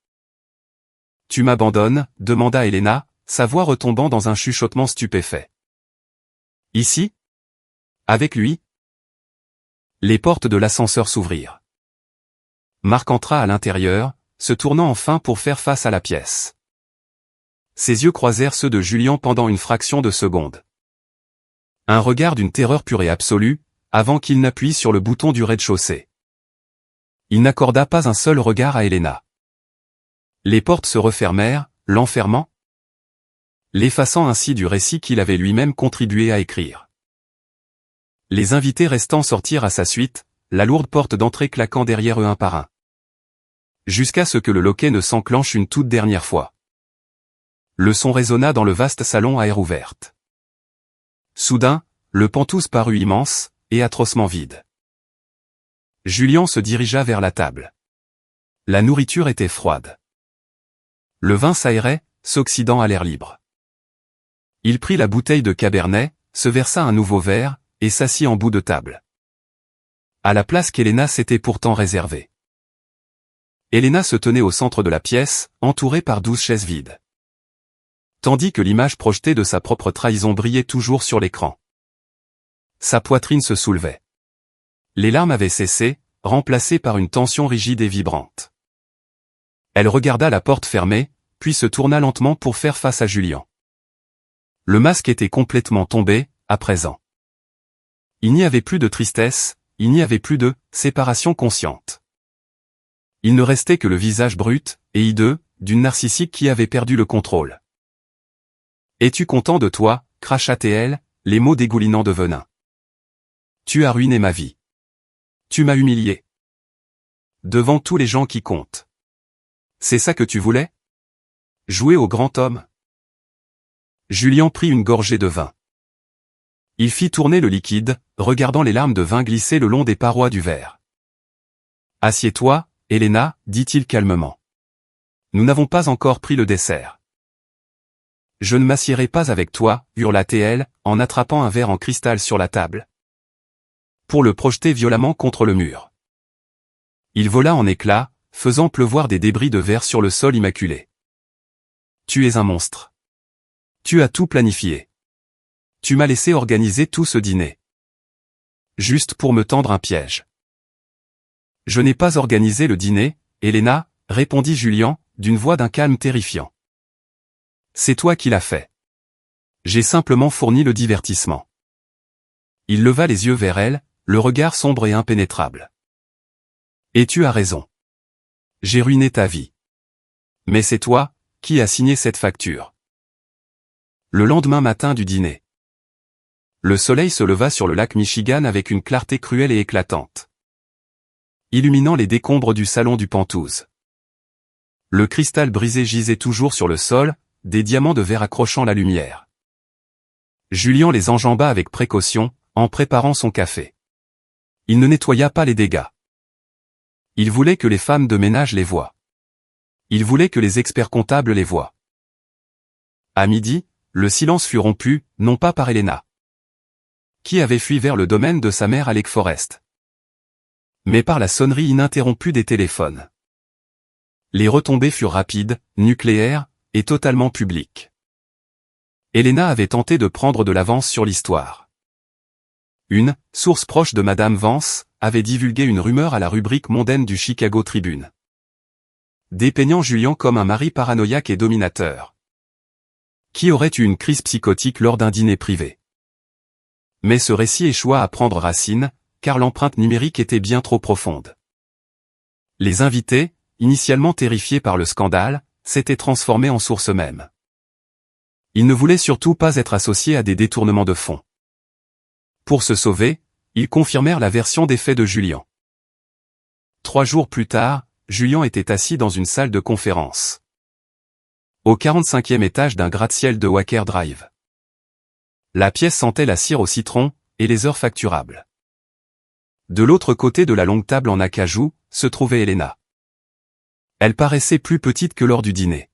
Tu m'abandonnes, demanda Helena, sa voix retombant dans un chuchotement stupéfait. Ici? Avec lui? Les portes de l'ascenseur s'ouvrirent. Marc entra à l'intérieur, se tournant enfin pour faire face à la pièce. Ses yeux croisèrent ceux de Julien pendant une fraction de seconde. Un regard d'une terreur pure et absolue, avant qu'il n'appuie sur le bouton du rez-de-chaussée. Il n'accorda pas un seul regard à Helena. Les portes se refermèrent, l'enfermant, l'effaçant ainsi du récit qu'il avait lui-même contribué à écrire. Les invités restants sortirent à sa suite, la lourde porte d'entrée claquant derrière eux un par un. Jusqu'à ce que le loquet ne s'enclenche une toute dernière fois. Le son résonna dans le vaste salon à air ouverte. Soudain, le pantouse parut immense, et atrocement vide. Julien se dirigea vers la table. La nourriture était froide. Le vin s'aérait, s'oxydant à l'air libre. Il prit la bouteille de Cabernet, se versa un nouveau verre, et s'assit en bout de table. À la place qu'Helena s'était pourtant réservée. Helena se tenait au centre de la pièce, entourée par 12 chaises vides. Tandis que l'image projetée de sa propre trahison brillait toujours sur l'écran. Sa poitrine se soulevait. Les larmes avaient cessé, remplacées par une tension rigide et vibrante. Elle regarda la porte fermée, puis se tourna lentement pour faire face à Julien. Le masque était complètement tombé, à présent. Il n'y avait plus de tristesse, il n'y avait plus de séparation consciente. Il ne restait que le visage brut, et hideux, d'une narcissique qui avait perdu le contrôle. « Es-tu content de toi » cracha-t-elle, les mots dégoulinant de venin. « Tu as ruiné ma vie. Tu m'as humilié. Devant tous les gens qui comptent. C'est ça que tu voulais? Jouer au grand homme ?» Julien prit une gorgée de vin. Il fit tourner le liquide, regardant les larmes de vin glisser le long des parois du verre. « Assieds-toi, Helena, dit-il calmement. Nous n'avons pas encore pris le dessert. Je ne m'assiérai pas avec toi, hurla-t-elle, en attrapant un verre en cristal sur la table, pour le projeter violemment contre le mur. Il vola en éclats, faisant pleuvoir des débris de verre sur le sol immaculé. Tu es un monstre. Tu as tout planifié. Tu m'as laissé organiser tout ce dîner. Juste pour me tendre un piège. Je n'ai pas organisé le dîner, Helena, répondit Julien, d'une voix d'un calme terrifiant. C'est toi qui l'as fait. J'ai simplement fourni le divertissement. Il leva les yeux vers elle, le regard sombre et impénétrable. Et tu as raison. J'ai ruiné ta vie. Mais c'est toi, qui as signé cette facture. Le lendemain matin du dîner. Le soleil se leva sur le lac Michigan avec une clarté cruelle et éclatante, illuminant les décombres du salon du Pantouse. Le cristal brisé gisait toujours sur le sol, des diamants de verre accrochant la lumière. Julien les enjamba avec précaution, en préparant son café. Il ne nettoya pas les dégâts. Il voulait que les femmes de ménage les voient. Il voulait que les experts comptables les voient. À midi, le silence fut rompu, non pas par Elena, qui avait fui vers le domaine de sa mère à Lake Forest, mais par la sonnerie ininterrompue des téléphones. Les retombées furent rapides, nucléaires, et totalement publiques. Elena avait tenté de prendre de l'avance sur l'histoire. Une source proche de Madame Vance avait divulgué une rumeur à la rubrique mondaine du Chicago Tribune, dépeignant Julian comme un mari paranoïaque et dominateur, qui aurait eu une crise psychotique lors d'un dîner privé. Mais ce récit échoua à prendre racine, car l'empreinte numérique était bien trop profonde. Les invités, initialement terrifiés par le scandale, s'étaient transformés en sources mêmes. Ils ne voulaient surtout pas être associés à des détournements de fonds. Pour se sauver, ils confirmèrent la version des faits de Julian. 3 jours plus tard, Julian était assis dans une salle de conférence, au 45e étage d'un gratte-ciel de Wacker Drive. La pièce sentait la cire au citron, et les heures facturables. De l'autre côté de la longue table en acajou, se trouvait Elena. Elle paraissait plus petite que lors du dîner.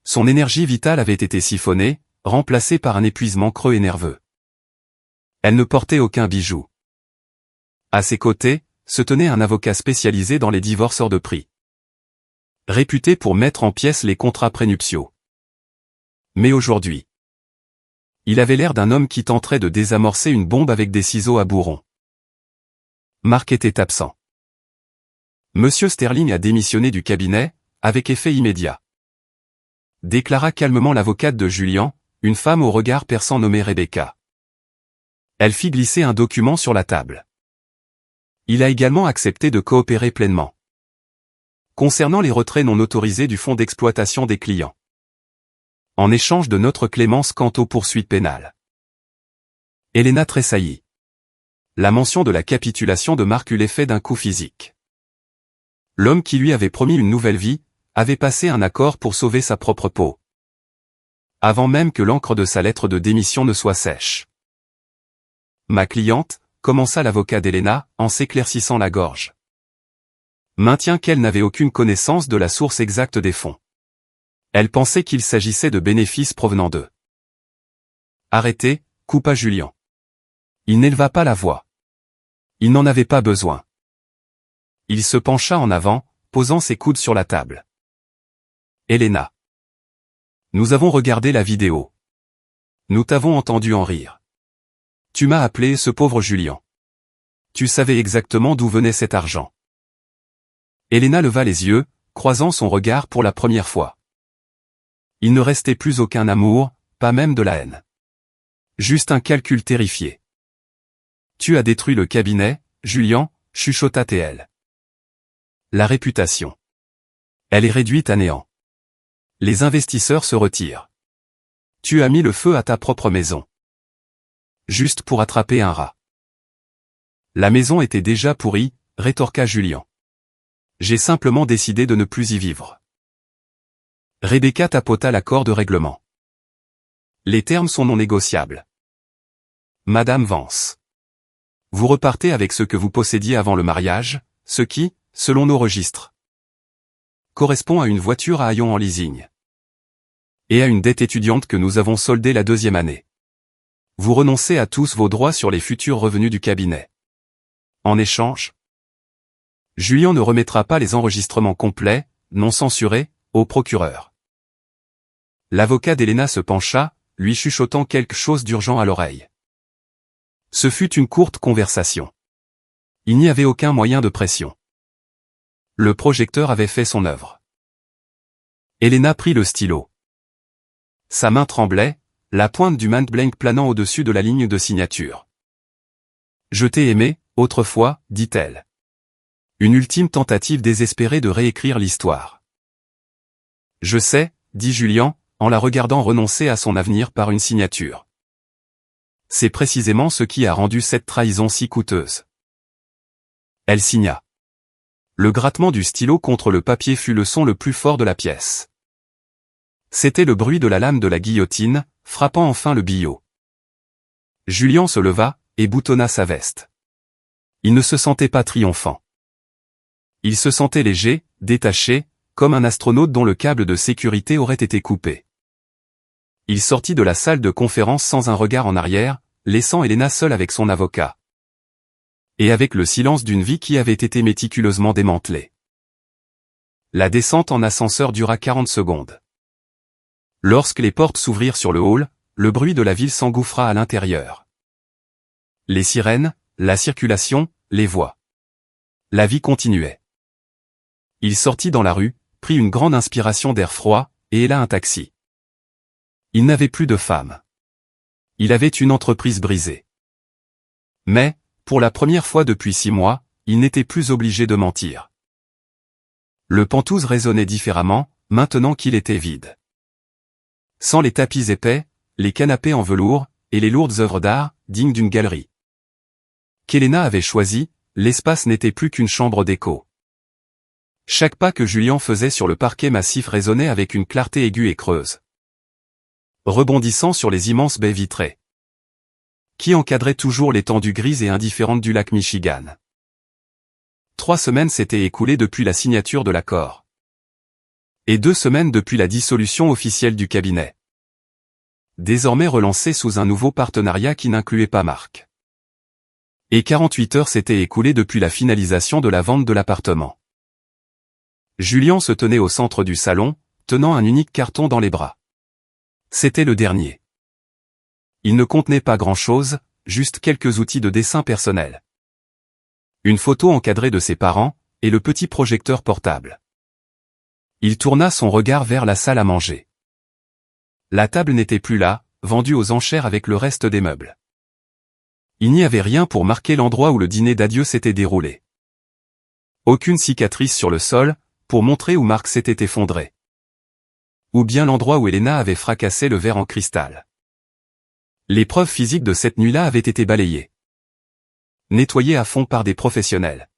Son énergie vitale avait été siphonnée, remplacée par un épuisement creux et nerveux. Elle ne portait aucun bijou. À ses côtés, se tenait un avocat spécialisé dans les divorces hors de prix, réputé pour mettre en pièces les contrats prénuptiaux. Mais aujourd'hui, il avait l'air d'un homme qui tenterait de désamorcer une bombe avec des ciseaux à bourron. Mark était absent. Monsieur Sterling a démissionné du cabinet, avec effet immédiat, déclara calmement l'avocate de Julian, une femme au regard perçant nommée Rebecca. Elle fit glisser un document sur la table. Il a également accepté de coopérer pleinement concernant les retraits non autorisés du fonds d'exploitation des clients, en échange de notre clémence quant aux poursuites pénales. Elena tressaillit. La mention de la capitulation de Mark eut l'effet d'un coup physique. L'homme qui lui avait promis une nouvelle vie, avait passé un accord pour sauver sa propre peau, avant même que l'encre de sa lettre de démission ne soit sèche. Ma cliente, commença l'avocat d'Elena, en s'éclaircissant la gorge, maintient qu'elle n'avait aucune connaissance de la source exacte des fonds. Elle pensait qu'il s'agissait de bénéfices provenant d'eux. Arrêtez, coupa Julian. Il n'éleva pas la voix. Il n'en avait pas besoin. Il se pencha en avant, posant ses coudes sur la table. Elena. Nous avons regardé la vidéo. Nous t'avons entendu en rire. Tu m'as appelé ce pauvre Julian. Tu savais exactement d'où venait cet argent. Elena leva les yeux, croisant son regard pour la première fois. Il ne restait plus aucun amour, pas même de la haine. Juste un calcul terrifié. Tu as détruit le cabinet, Julian, chuchota-t-elle. La réputation. Elle est réduite à néant. Les investisseurs se retirent. Tu as mis le feu à ta propre maison. Juste pour attraper un rat. La maison était déjà pourrie, rétorqua Julian. J'ai simplement décidé de ne plus y vivre. Rebecca tapota l'accord de règlement. Les termes sont non négociables. Madame Vance. Vous repartez avec ce que vous possédiez avant le mariage, ce qui, selon nos registres, correspond à une voiture à haillons en leasing. Et à une dette étudiante que nous avons soldée la 2e année. Vous renoncez à tous vos droits sur les futurs revenus du cabinet. En échange, Julian ne remettra pas les enregistrements complets, non censurés, au procureur. L'avocat d'Elena se pencha, lui chuchotant quelque chose d'urgent à l'oreille. Ce fut une courte conversation. Il n'y avait aucun moyen de pression. Le projecteur avait fait son œuvre. Elena prit le stylo. Sa main tremblait, la pointe du main blank planant au-dessus de la ligne de signature. Je t'ai aimé, autrefois, dit-elle. Une ultime tentative désespérée de réécrire l'histoire. Je sais, dit Julian, en la regardant renoncer à son avenir par une signature. C'est précisément ce qui a rendu cette trahison si coûteuse. Elle signa. Le grattement du stylo contre le papier fut le son le plus fort de la pièce. C'était le bruit de la lame de la guillotine, frappant enfin le billot. Julien se leva, et boutonna sa veste. Il ne se sentait pas triomphant. Il se sentait léger, détaché, comme un astronaute dont le câble de sécurité aurait été coupé. Il sortit de la salle de conférence sans un regard en arrière, laissant Elena seule avec son avocat. Et avec le silence d'une vie qui avait été méticuleusement démantelée. La descente en ascenseur dura 40 secondes. Lorsque les portes s'ouvrirent sur le hall, le bruit de la ville s'engouffra à l'intérieur. Les sirènes, la circulation, les voix. La vie continuait. Il sortit dans la rue, prit une grande inspiration d'air froid, et héla un taxi. Il n'avait plus de femme. Il avait une entreprise brisée. Mais, pour la première fois depuis 6 mois, il n'était plus obligé de mentir. Le Penthouse résonnait différemment, maintenant qu'il était vide. Sans les tapis épais, les canapés en velours, et les lourdes œuvres d'art, dignes d'une galerie qu'Elena avait choisi, l'espace n'était plus qu'une chambre d'écho. Chaque pas que Julien faisait sur le parquet massif résonnait avec une clarté aiguë et creuse, rebondissant sur les immenses baies vitrées qui encadraient toujours l'étendue grise et indifférente du lac Michigan. 3 semaines s'étaient écoulées depuis la signature de l'accord. Et 2 semaines depuis la dissolution officielle du cabinet. Désormais relancé sous un nouveau partenariat qui n'incluait pas Marc. Et 48 heures s'étaient écoulées depuis la finalisation de la vente de l'appartement. Julien se tenait au centre du salon, tenant un unique carton dans les bras. C'était le dernier. Il ne contenait pas grand-chose, juste quelques outils de dessin personnel. Une photo encadrée de ses parents, et le petit projecteur portable. Il tourna son regard vers la salle à manger. La table n'était plus là, vendue aux enchères avec le reste des meubles. Il n'y avait rien pour marquer l'endroit où le dîner d'adieu s'était déroulé. Aucune cicatrice sur le sol, pour montrer où Marc s'était effondré. Ou bien l'endroit où Elena avait fracassé le verre en cristal. Les preuves physiques de cette nuit-là avaient été balayées. Nettoyées à fond par des professionnels.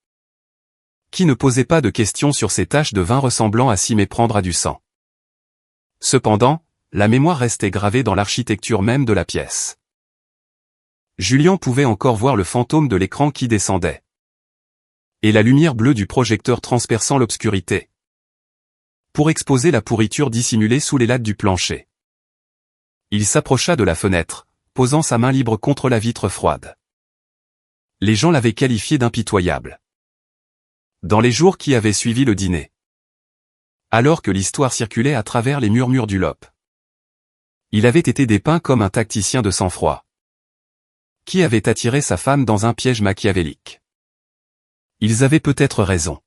Qui ne posaient pas de questions sur ces taches de vin ressemblant à s'y méprendre à du sang. Cependant, la mémoire restait gravée dans l'architecture même de la pièce. Julien pouvait encore voir le fantôme de l'écran qui descendait. Et la lumière bleue du projecteur transperçant l'obscurité. Pour exposer la pourriture dissimulée sous les lattes du plancher. Il s'approcha de la fenêtre, posant sa main libre contre la vitre froide. Les gens l'avaient qualifié d'impitoyable. Dans les jours qui avaient suivi le dîner. Alors que l'histoire circulait à travers les murmures du LOP. Il avait été dépeint comme un tacticien de sang-froid. Qui avait attiré sa femme dans un piège machiavélique. Ils avaient peut-être raison.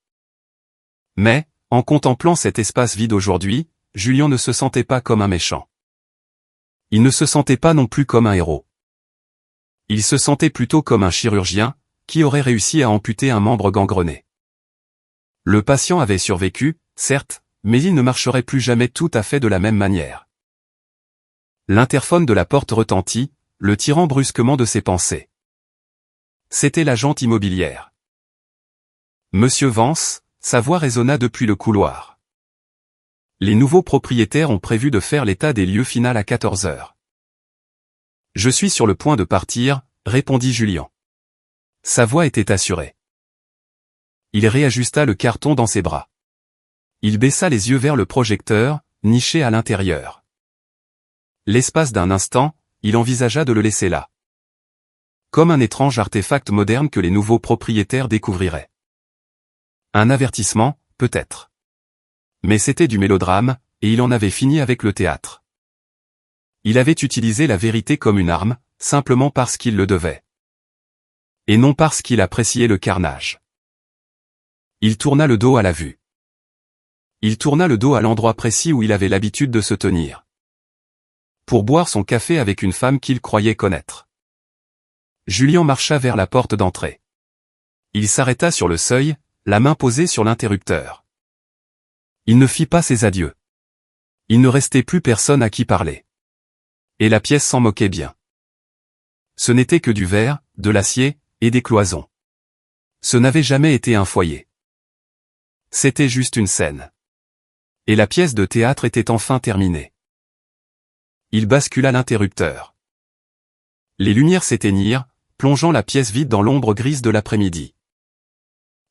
Mais, en contemplant cet espace vide aujourd'hui, Julien ne se sentait pas comme un méchant. Il ne se sentait pas non plus comme un héros. Il se sentait plutôt comme un chirurgien, qui aurait réussi à amputer un membre gangrené. Le patient avait survécu, certes, mais il ne marcherait plus jamais tout à fait de la même manière. L'interphone de la porte retentit, le tirant brusquement de ses pensées. C'était l'agente immobilière. Monsieur Vance, sa voix résonna depuis le couloir. Les nouveaux propriétaires ont prévu de faire l'état des lieux final à 14 heures. Je suis sur le point de partir, répondit Julien. Sa voix était assurée. Il réajusta le carton dans ses bras. Il baissa les yeux vers le projecteur, niché à l'intérieur. L'espace d'un instant, il envisagea de le laisser là. Comme un étrange artefact moderne que les nouveaux propriétaires découvriraient. Un avertissement, peut-être. Mais c'était du mélodrame, et il en avait fini avec le théâtre. Il avait utilisé la vérité comme une arme, simplement parce qu'il le devait. Et non parce qu'il appréciait le carnage. Il tourna le dos à la vue. Il tourna le dos à l'endroit précis où il avait l'habitude de se tenir. Pour boire son café avec une femme qu'il croyait connaître. Julien marcha vers la porte d'entrée. Il s'arrêta sur le seuil, la main posée sur l'interrupteur. Il ne fit pas ses adieux. Il ne restait plus personne à qui parler. Et la pièce s'en moquait bien. Ce n'était que du verre, de l'acier, et des cloisons. Ce n'avait jamais été un foyer. C'était juste une scène. Et la pièce de théâtre était enfin terminée. Il bascula l'interrupteur. Les lumières s'éteignirent, plongeant la pièce vide dans l'ombre grise de l'après-midi.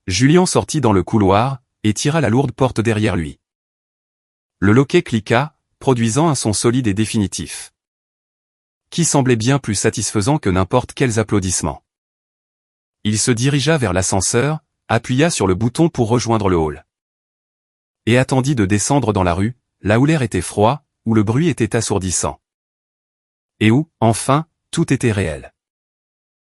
Julien sortit dans le couloir, et tira la lourde porte derrière lui. Le loquet cliqua, produisant un son solide et définitif, qui semblait bien plus satisfaisant que n'importe quels applaudissements. Il se dirigea vers l'ascenseur, appuya sur le bouton pour rejoindre le hall. Et attendit de descendre dans la rue, là où l'air était froid, où le bruit était assourdissant. Et où, enfin, tout était réel.